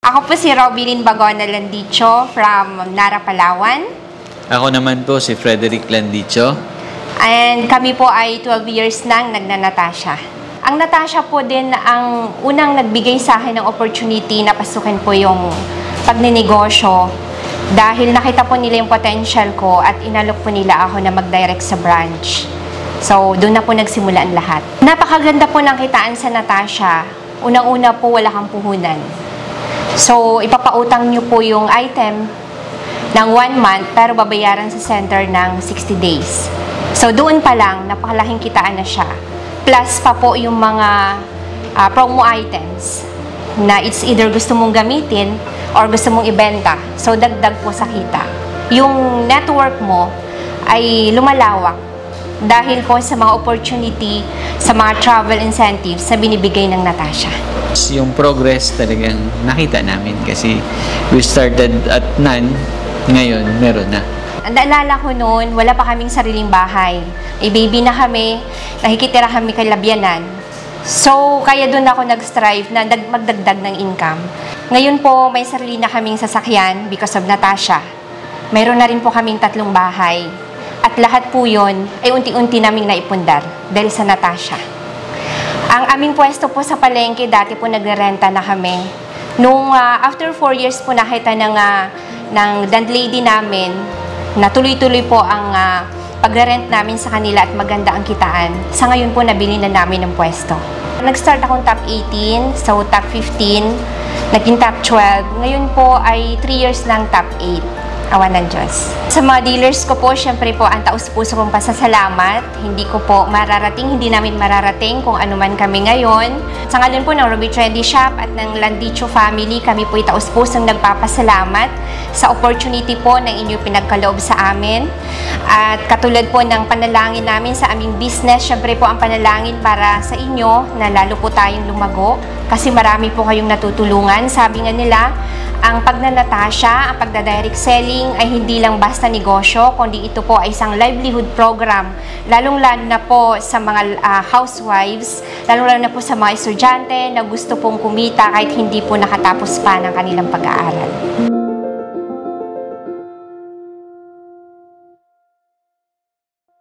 Ako po si Robilyn Bagona Landicho from Nara, Palawan. Ako naman po si Frederick Landicho. And kami po ay 12 years nang nagnanatasya. Ang Natasha po din ang unang nagbigay sa akin ng opportunity na pasukin po yung pagninegosyo dahil nakita po nila yung potential ko at inalok po nila ako na mag-direct sa branch. So, doon na po nagsimula ang lahat. Napakaganda po ng kitaan sa Natasha. Unang-una po, wala kang puhunan. So, ipapautang nyo po yung item ng 1 month pero babayaran sa center ng 60 days. So, doon pa lang, napakalaking kitaan na siya. Plus pa po yung mga promo items na it's either gusto mong gamitin or gusto mong ibenta. So, dagdag po sa kita. Yung network mo ay lumalawak dahil po sa mga opportunity, sa mga travel incentives na binibigay ng Natasha. Yung progress talagang nakita namin kasi we started at none, ngayon meron na. Ang naalala ko noon, wala pa kaming sariling bahay. Baby na kami, nakikitira kami kay Labyanan. So, kaya doon ako nag-strive na magdagdag ng income. Ngayon po, may sarili na kaming sasakyan because of Natasha. Mayroon na rin po kaming 3 bahay. At lahat po yun ay unti-unti naming naipundar dahil sa Natasha. Ang aming pwesto po sa palengke, dati po nagre-renta na kami. Nung after 4 years po nakita ng landlady namin na tuloy-tuloy po ang pagre-rent namin sa kanila at maganda ang kitaan. Sa ngayon po, nabili na namin ng pwesto. Nag-start akong top 18, so top 15, naging top 12. Ngayon po ay 3 years lang top 8. Awan ng Diyos. Sa mga dealers ko po, syempre po, ang taus-puso kong pasasalamat. Hindi ko po mararating, hindi namin mararating kung ano man kami ngayon. Sa ngalan po ng Roby Trendy Shop at ng Landicho family, kami po ay taus-pusong nagpapasalamat sa opportunity po ng inyong pinagkaloob sa amin. At katulad po ng panalangin namin sa aming business, syempre po ang panalangin para sa inyo na lalo po tayong lumago. Kasi marami po kayong natutulungan. Sabi nga nila, ang pagnanatasya, ang pagda-direct selling ay hindi lang basta negosyo, kundi ito po ay isang livelihood program. Lalong-lalo na po sa mga housewives, lalong-lalo na po sa mga estudyante na gusto pong kumita kahit hindi po nakatapos pa ng kanilang pag-aaral.